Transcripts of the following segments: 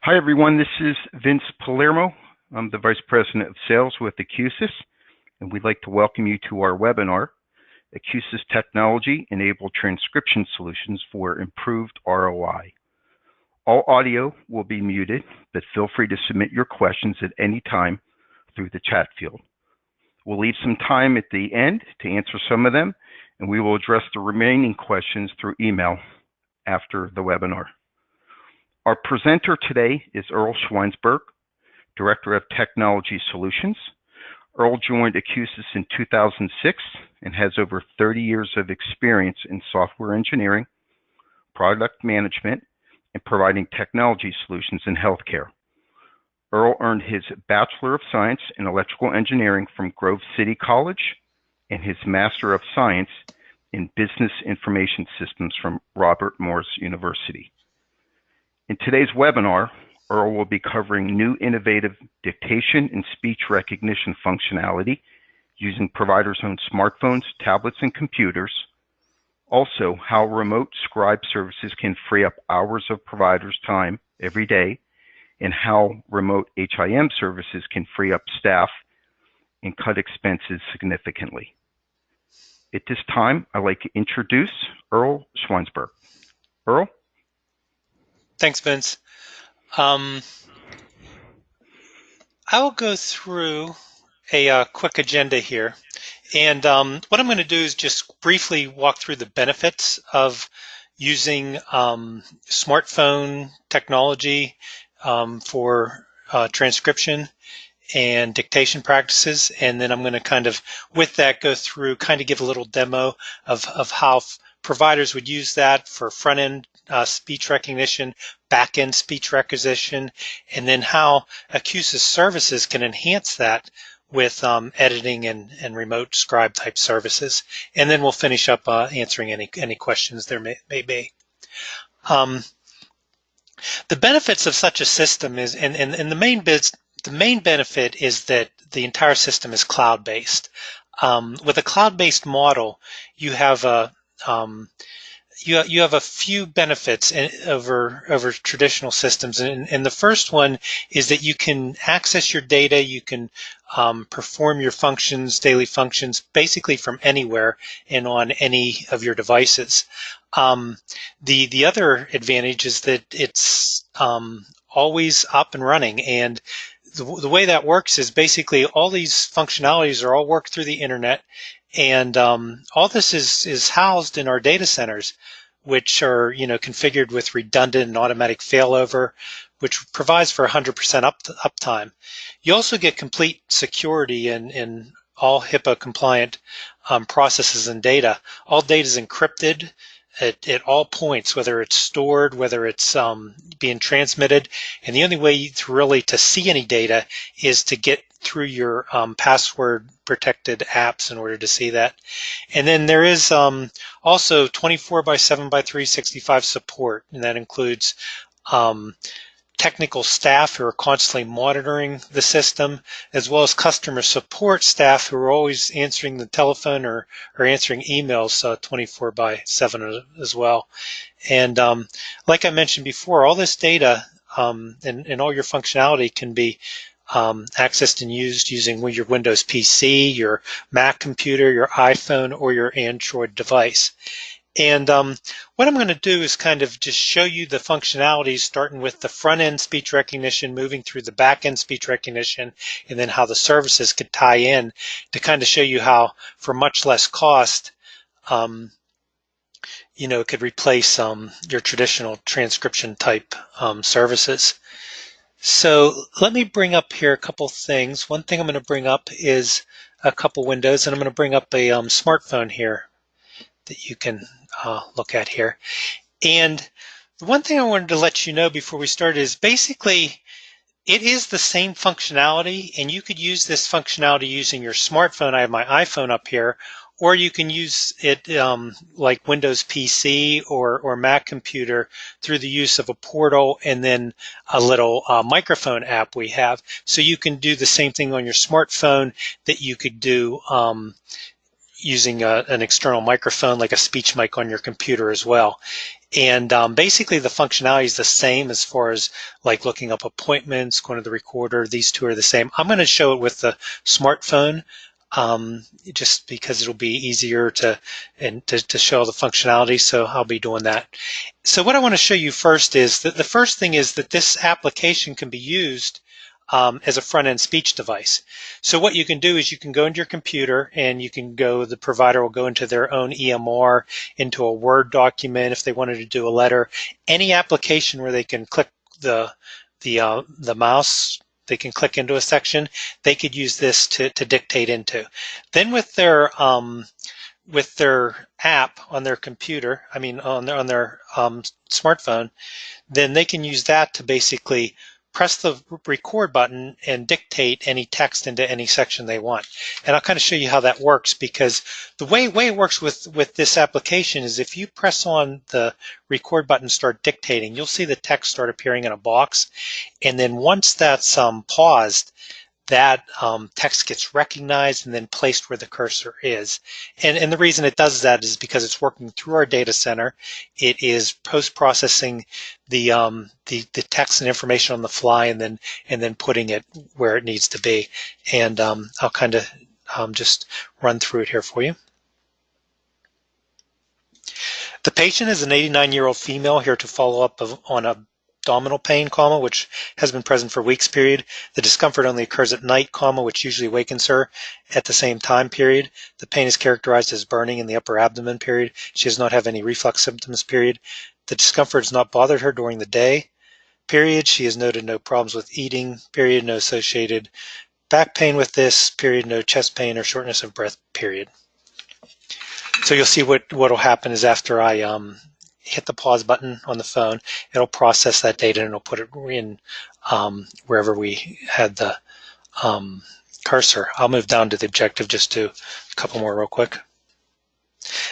Hi everyone, this is Vince Palermo. I'm the Vice President of Sales with Acusis, and we'd like to welcome you to our webinar, Acusis Technology-Enabled Transcription Solutions for Improved ROI. All audio will be muted, but feel free to submit your questions at any time through the chat field. We'll leave some time at the end to answer some of them, and we will address the remaining questions through email after the webinar. Our presenter today is Earl Schweinsberg, Director of Technology Solutions. Earl joined Acusis in 2006 and has over 30 years of experience in software engineering, product management, and providing technology solutions in healthcare. Earl earned his Bachelor of Science in Electrical Engineering from Grove City College and his Master of Science in Business Information Systems from Robert Morris University. In today's webinar, Earl will be covering new innovative dictation and speech recognition functionality using providers' own smartphones, tablets, and computers. Also, how remote scribe services can free up hours of providers' time every day, and how remote HIM services can free up staff and cut expenses significantly. At this time, I'd like to introduce Earl Schweinsberg. Earl? Thanks, Vince. I will go through a quick agenda here. And what I'm going to do is just briefly walk through the benefits of using smartphone technology for transcription and dictation practices. And then I'm going to kind of, with that, go through, kind of give a little demo of how providers would use that for front-end speech recognition, back-end speech requisition, and then how Acusis services can enhance that with editing and remote scribe type services. And then we'll finish up answering any questions there may be. The benefits of such a system is, and the main benefit is that the entire system is cloud-based. With a cloud-based model, you have a few benefits over traditional systems, and the first one is that you can access your data, you can perform your functions, daily functions, basically from anywhere and on any of your devices. The other advantage is that it's always up and running, and the way that works is basically all these functionalities are all worked through the internet, and all this is housed in our data centers, which are configured with redundant and automatic failover, which provides for 100% uptime. You also get complete security in all HIPAA compliant processes and data. All data is encrypted at all points, whether it's stored, whether it's being transmitted, and the only way to see any data is to get through your password protected apps in order to see that. And then there is also 24/7/365 support, and that includes technical staff who are constantly monitoring the system, as well as customer support staff who are always answering the telephone or answering emails 24/7 as well. And like I mentioned before, all this data and all your functionality can be accessed and used using your Windows PC, your Mac computer, your iPhone, or your Android device. And what I'm going to do is kind of just show you the functionalities, starting with the front-end speech recognition, moving through the back-end speech recognition, and then how the services could tie in to kind of show you how, for much less cost, it could replace your traditional transcription type services. So let me bring up here a couple things. One thing I'm going to bring up is a couple windows, and I'm going to bring up a smartphone here that you can look at here. And the one thing I wanted to let you know before we start is basically it is the same functionality, and you could use this functionality using your smartphone. I have my iPhone up here, or you can use it like Windows PC or Mac computer through the use of a portal and then a little microphone app we have. So you can do the same thing on your smartphone that you could do using an external microphone like a speech mic on your computer as well. And basically the functionality is the same as far as like looking up appointments, going to the recorder. These two are the same. I'm going to show it with the smartphone just because it'll be easier to show the functionality, so I'll be doing that. So what I want to show you first is that the first thing is that this application can be used as a front-end speech device. So what you can do is you can go into your computer and you can go, the provider will go into their own EMR, into a Word document if they wanted to do a letter. Any application where they can click the mouse, they can click into a section, they could use this to dictate into. Then with their app on their computer, I mean on their smartphone, then they can use that to basically press the record button and dictate any text into any section they want. And I'll kind of show you how that works, because the way it works with this application is if you press on the record button, start dictating, you'll see the text start appearing in a box. And then once that's paused, that text gets recognized and then placed where the cursor is. And the reason it does that is because it's working through our data center. It is post-processing the text and information on the fly and then putting it where it needs to be. And I'll kind of just run through it here for you. The patient is an 89-year-old female here to follow up on abdominal pain, which has been present for weeks period. The discomfort only occurs at night, which usually wakens her at the same time period. The pain is characterized as burning in the upper abdomen period. She does not have any reflux symptoms period. The discomfort has not bothered her during the day period. She has noted no problems with eating period, no associated back pain with this period, no chest pain or shortness of breath period. So you'll see what will happen is after I hit the pause button on the phone, it'll process that data and it'll put it in wherever we had the cursor. I'll move down to the objective, just do a couple more real quick.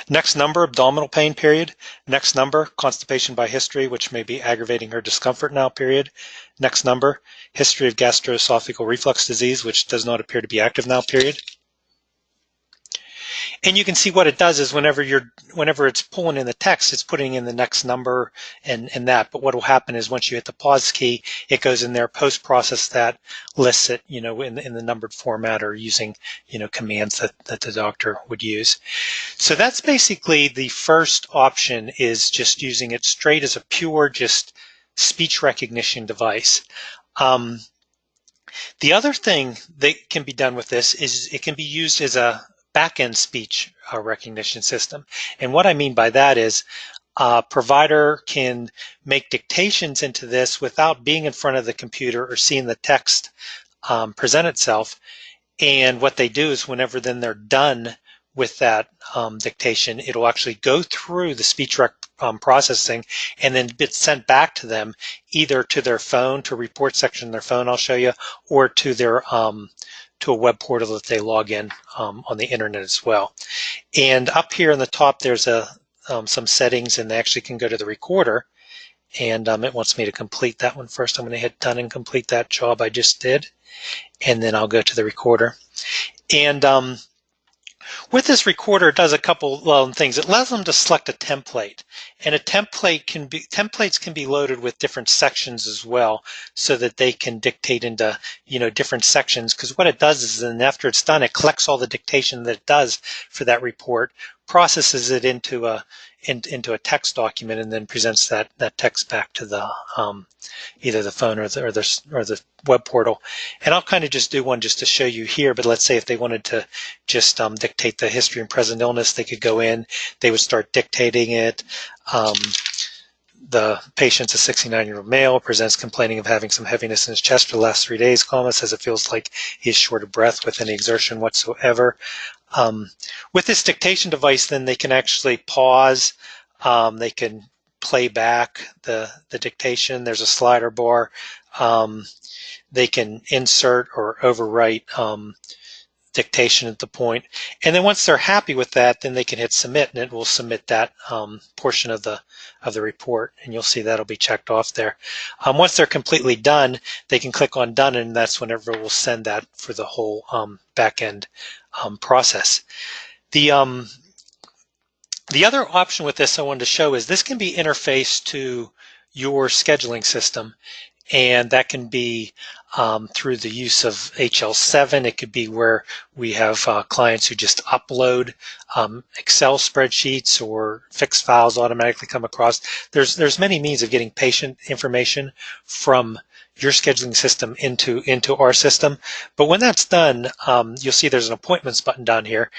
Next number, abdominal pain period. Next number, constipation by history, which may be aggravating her discomfort now period. Next number, history of gastroesophageal reflux disease, which does not appear to be active now period. And you can see what it does is whenever it's pulling in the text, it's putting in the next number and that. But what will happen is once you hit the pause key, it goes in there, post-process that, lists it, in the numbered format or using, commands that the doctor would use. So that's basically the first option, is just using it straight as a pure just speech recognition device. The other thing that can be done with this is it can be used as a back-end speech recognition system. And what I mean by that is a provider can make dictations into this without being in front of the computer or seeing the text present itself. And what they do is whenever then they're done with that dictation, it'll actually go through the speech processing and then it's sent back to them, either to their phone, to report section on their phone, I'll show you, or to their to a web portal that they log in on the internet as well. And up here in the top, there's some settings, and they actually can go to the recorder. And it wants me to complete that one first. I'm going to hit done and complete that job I just did. And then I'll go to the recorder. And with this recorder, it does a couple things. It allows them to select a template, and templates can be loaded with different sections as well, so that they can dictate into different sections. Because what it does is, then after it's done, it collects all the dictation that it does for that report, processes it into a text document, and then presents that text back to the either the phone or the web portal. And I'll kind of just do one just to show you here. But let's say if they wanted to just dictate the history and present illness, they could go in. They would start dictating it. The patient's a 69-year-old male, presents complaining of having some heaviness in his chest for the last 3 days, says it feels like he's short of breath with any exertion whatsoever. With this dictation device, then they can actually pause. They can play back the dictation. There's a slider bar. They can insert or overwrite dictation at the point. And then once they're happy with that, then they can hit submit, and it will submit that portion of the report. And you'll see that'll be checked off there. Once they're completely done, they can click on done, and that's whenever we'll send that for the whole back end process. The other option with this I wanted to show is this can be interfaced to your scheduling system, and that can be through the use of HL7. It could be where we have clients who just upload Excel spreadsheets or fixed files automatically come across. There's many means of getting patient information from your scheduling system into our system. But when that's done, you'll see there's an appointments button down here,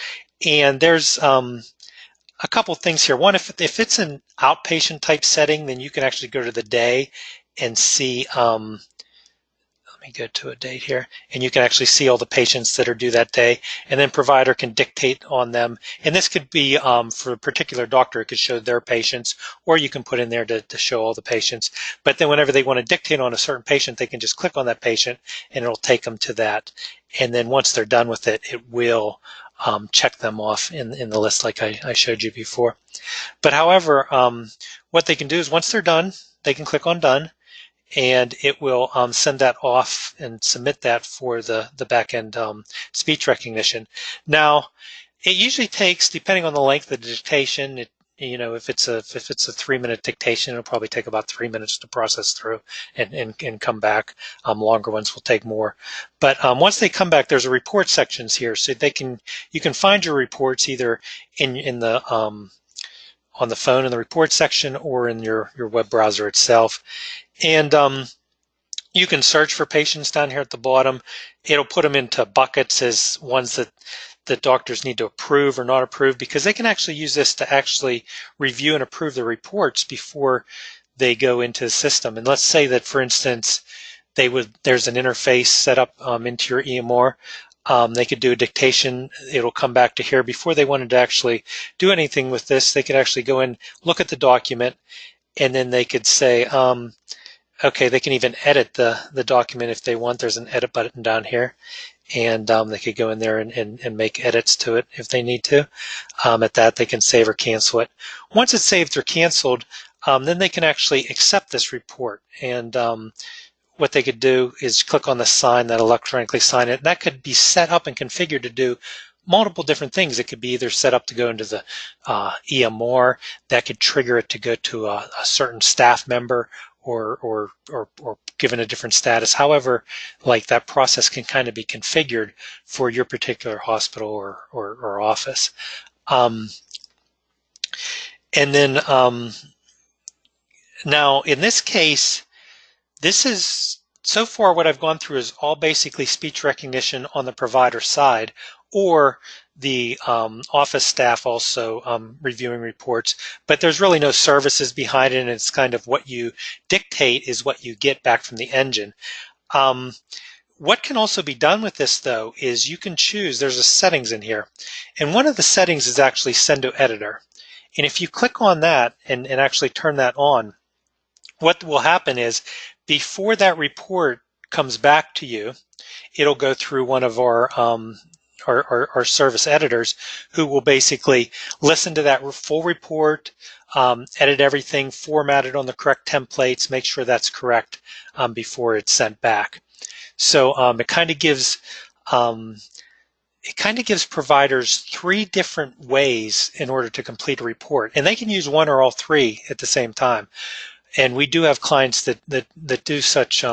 and there's a couple things here. One, if it's an outpatient type setting, then you can actually go to the day and see, let me go to a date here, and you can actually see all the patients that are due that day, and then provider can dictate on them. And this could be for a particular doctor, it could show their patients, or you can put in there to show all the patients. But then whenever they want to dictate on a certain patient, they can just click on that patient and it'll take them to that. And then once they're done with it, it will check them off in the list like I showed you before. But however, what they can do is once they're done, they can click on done, and it will send that off and submit that for the back-end speech recognition. Now, it usually takes, depending on the length of the dictation, if it's a 3-minute dictation, it'll probably take about 3 minutes to process through and come back. Longer ones will take more. But once they come back, there's a report sections here, so you can find your reports either in the on the phone in the report section or in your web browser itself. And you can search for patients down here at the bottom. It'll put them into buckets as ones that the doctors need to approve or not approve, because they can actually use this to actually review and approve the reports before they go into the system. And let's say that, for instance, there's an interface set up into your EMR. They could do a dictation. It'll come back to here. Before they wanted to actually do anything with this, they could actually go in, look at the document, and then they could say, okay, they can even edit the document if they want. There's an edit button down here. And they could go in there and make edits to it if they need to. At that, they can save or cancel it. Once it's saved or canceled, then they can actually accept this report. And what they could do is click on the sign that electronically sign it. That could be set up and configured to do multiple different things. It could be either set up to go into the EMR, that could trigger it to go to a certain staff member, or given a different status. However, like that process can kind of be configured for your particular hospital or office. And then now in this case, this is, so far what I've gone through is all basically speech recognition on the provider side, or the office staff also reviewing reports, but there's really no services behind it, and it's kind of what you dictate is what you get back from the engine. What can also be done with this, though, is you can choose, there's a settings in here, and one of the settings is actually send to editor. And if you click on that and actually turn that on, what will happen is before that report comes back to you, it'll go through one of our service editors, who will basically listen to that full report, edit everything, format it on the correct templates, make sure that's correct before it's sent back. So it kind of gives providers 3 different ways in order to complete a report, and they can use one or all 3 at the same time. And we do have clients that do such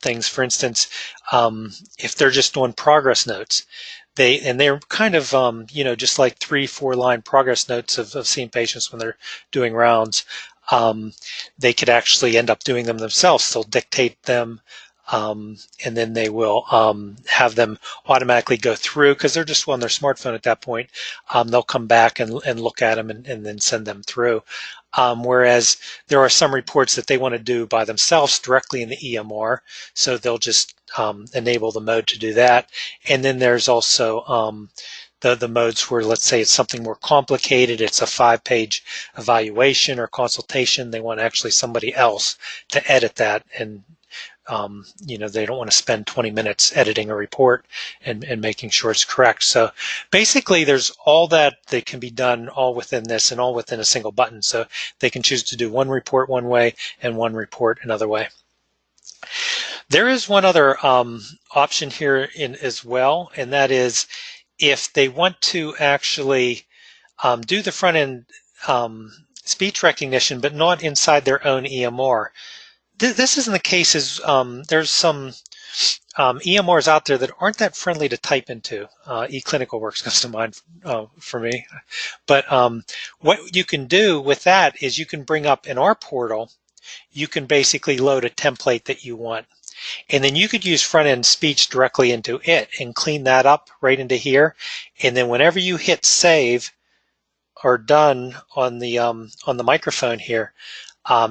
things. For instance, if they're just doing progress notes, they're kind of just like 3-4 line progress notes of seeing patients when they're doing rounds. They could actually end up doing them themselves. They'll dictate them, and then they will have them automatically go through, because they're just on their smartphone at that point. They'll come back and look at them and then send them through. Whereas there are some reports that they want to do by themselves directly in the EMR, so they'll just enable the mode to do that. And then there's also the modes where, let's say it's something more complicated, it's a 5-page evaluation or consultation, they want actually somebody else to edit that, and they don't want to spend 20 minutes editing a report and making sure it's correct. So basically there's all that can be done all within this, and all within a single button. So they can choose to do one report one way and one report another way. There is one other option here as well, and that is if they want to actually do the front-end speech recognition, but not inside their own EMR. This isn't the case. There's some EMRs out there that aren't that friendly to type into. eClinicalWorks comes to mind for me. But what you can do with that is you can bring up in our portal, you can basically load a template that you want. And then you could use front-end speech directly into it and clean that up right into here. And then whenever you hit save or done on the microphone here,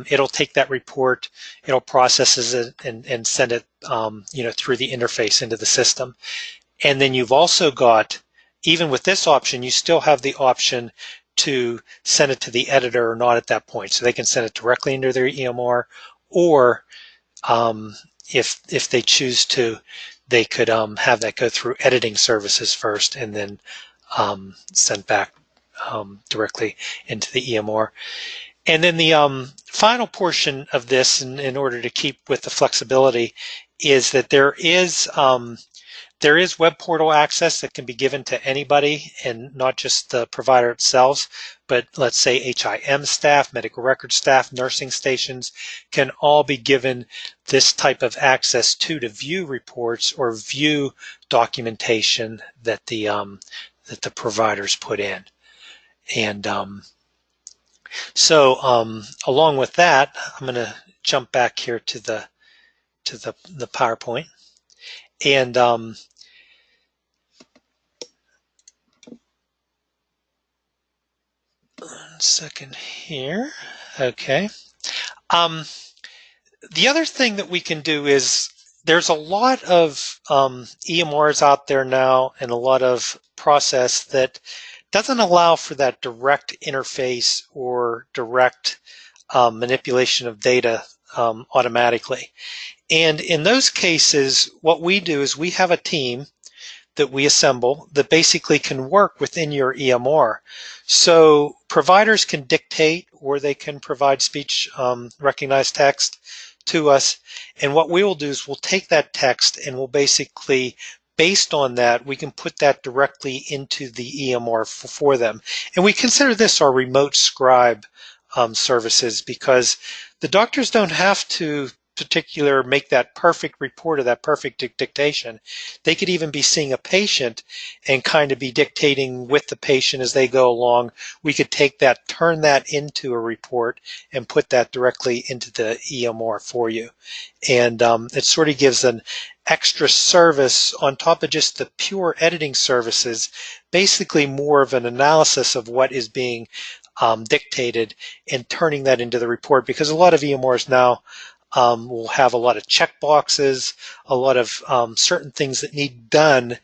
it'll take that report, it'll process it and send it through the interface into the system. And then you've also got, even with this option, you still have the option to send it to the editor or not at that point. So they can send it directly into their EMR, or if they choose to, they could have that go through editing services first and then sent back directly into the EMR. And then the final portion of this, in order to keep with the flexibility, is that there is web portal access that can be given to anybody, and not just the provider itself, but let's say HIM staff, medical record staff, nursing stations can all be given this type of access to view reports or view documentation that the providers put in. And so along with that, I'm going to jump back here to the PowerPoint, and one second here. Okay. The other thing that we can do is, there's a lot of EMRs out there now and a lot of process that doesn't allow for that direct interface or direct manipulation of data automatically. And in those cases, what we do is we have a team that we assemble that basically can work within your EMR. So providers can dictate, or they can provide speech recognized text to us. And what we will do is we'll take that text and we'll basically, based on that, we can put that directly into the EMR for them. And we consider this our remote scribe services, because the doctors don't have to make that perfect report or that perfect dictation. They could even be seeing a patient and kind of be dictating with the patient as they go along. We could take that, turn that into a report, and put that directly into the EMR for you. And it sort of gives an extra service on top of just the pure editing services, basically more of an analysis of what is being dictated and turning that into the report, because a lot of EMRs now will have a lot of check boxes, a lot of certain things that need done,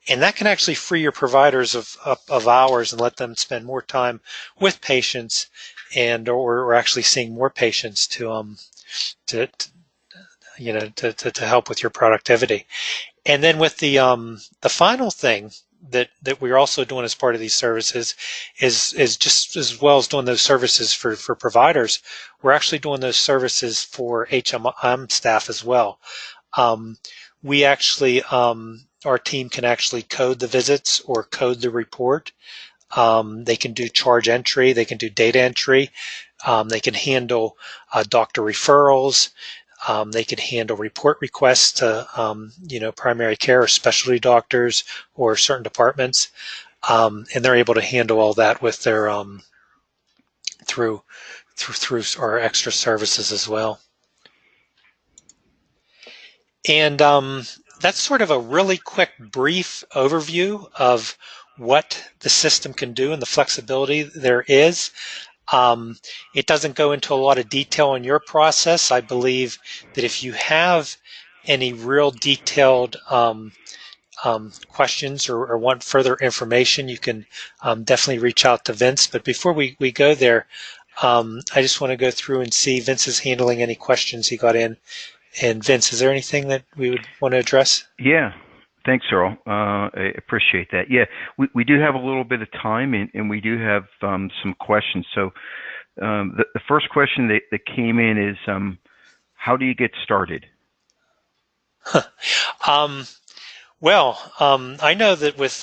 and that can actually free your providers of hours and let them spend more time with patients, and or actually seeing more patients to help with your productivity. And then with the final thing that we're also doing as part of these services is just as well as doing those services for providers, we're actually doing those services for HIM staff as well. We actually, our team can actually code the visits or code the report. They can do charge entry, they can do data entry, they can handle doctor referrals. They can handle report requests to, primary care or specialty doctors or certain departments, and they're able to handle all that with their through our extra services as well. And that's sort of a really quick, brief overview of what the system can do and the flexibility there is. It doesn't go into a lot of detail on your process. I believe that if you have any real detailed questions or want further information, you can definitely reach out to Vince. But before we go there, I just want to go through and see Vince is handling any questions he got in. And Vince, is there anything that we would want to address? Yeah. Thanks, Earl. I appreciate that. Yeah, we do have a little bit of time, and we do have some questions. So the first question that came in is, how do you get started? Well, I know that with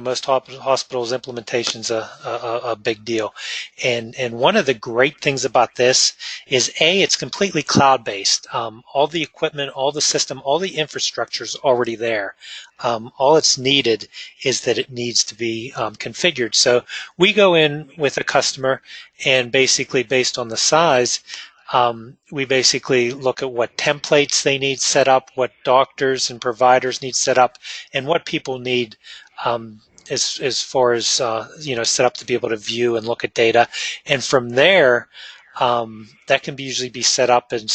most hospitals, implementation's a big deal, and one of the great things about this is it's completely cloud-based. All the equipment, all the system, all the infrastructure is already there. All it's needed is that it needs to be configured. So we go in with a customer, and basically based on the size, we basically look at what templates they need set up, what doctors and providers need set up, and what people need as far as set up to be able to view and look at data. And from there, that can usually be set up with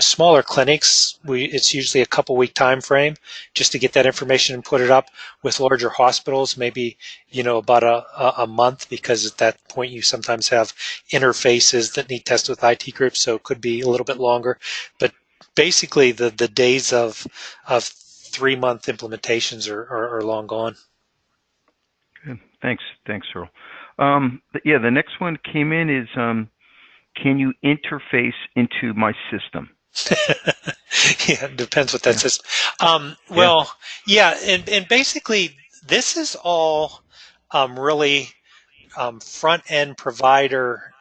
smaller clinics, it's usually a couple-week time frame just to get that information and put it up. With larger hospitals, maybe about a month, because at that point you sometimes have interfaces that need tested with IT groups, so it could be a little bit longer. But basically, the days of 3-month implementations are long gone. Good. Thanks, Earl. Yeah, the next one came in is, can you interface into my system? Yeah, it depends what that system. Well, yeah, and basically this is all really front-end provider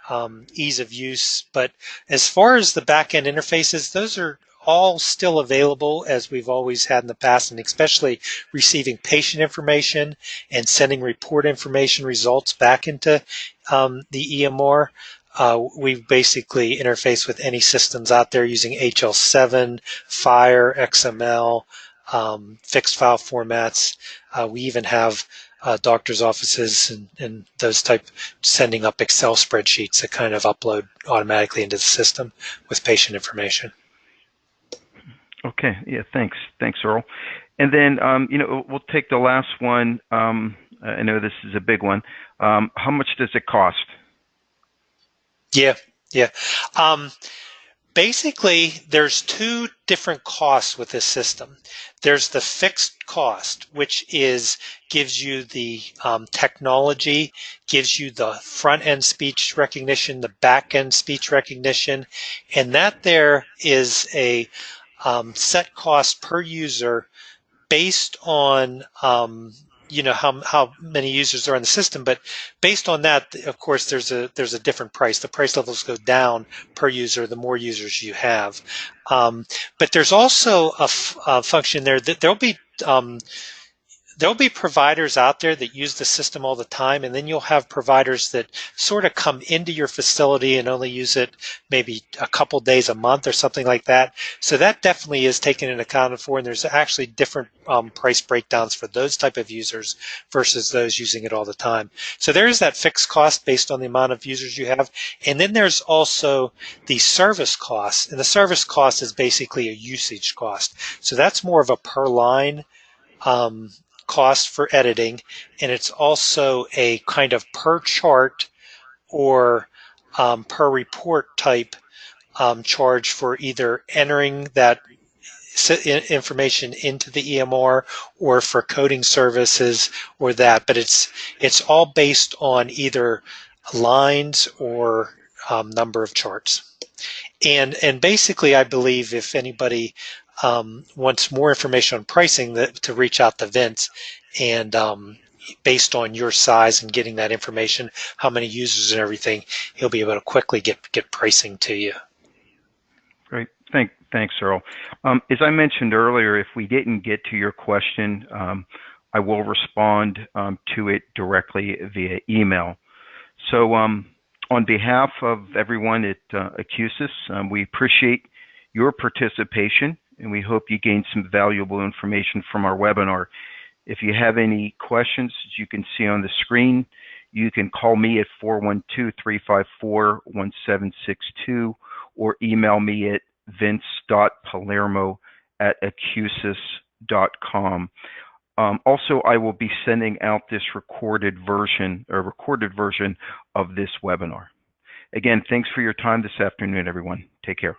ease of use, but as far as the back-end interfaces, those are all still available as we've always had in the past, and especially receiving patient information and sending report information results back into the EMR. We basically interface with any systems out there using HL7, FHIR, XML, fixed file formats. We even have doctors' offices and those type sending up Excel spreadsheets that kind of upload automatically into the system with patient information. Okay. Yeah. Thanks, Earl. And then we'll take the last one. I know this is a big one. How much does it cost? Yeah. Basically, there's two different costs with this system. There's the fixed cost, which gives you the technology, gives you the front-end speech recognition, the back-end speech recognition, and that there is a set cost per user based on how many users are in the system, but based on that, of course, there's a different price. The price levels go down per user the more users you have. But there's also a function there that there'll be providers out there that use the system all the time, and then you'll have providers that sort of come into your facility and only use it maybe a couple days a month or something like that. So that definitely is taken into account for, and there's actually different price breakdowns for those type of users versus those using it all the time. So there is that fixed cost based on the amount of users you have, and then there's also the service cost, and the service cost is basically a usage cost. So that's more of a per line cost for editing, and it's also a kind of per chart or per report type charge for either entering that information into the EMR or for coding services or that. But it's all based on either lines or number of charts. And basically, I believe if anybody wants more information on pricing, to reach out to Vince, and based on your size and getting that information, how many users and everything, he'll be able to quickly get pricing to you. Great. Thanks, Earl. As I mentioned earlier, if we didn't get to your question, I will respond to it directly via email. So on behalf of everyone at Acusis, we appreciate your participation, and we hope you gained some valuable information from our webinar. If you have any questions, as you can see on the screen, you can call me at 412-354-1762 or email me at vince.palermo@acusis.com. Also, I will be sending out this recorded version of this webinar. Again, thanks for your time this afternoon, everyone. Take care.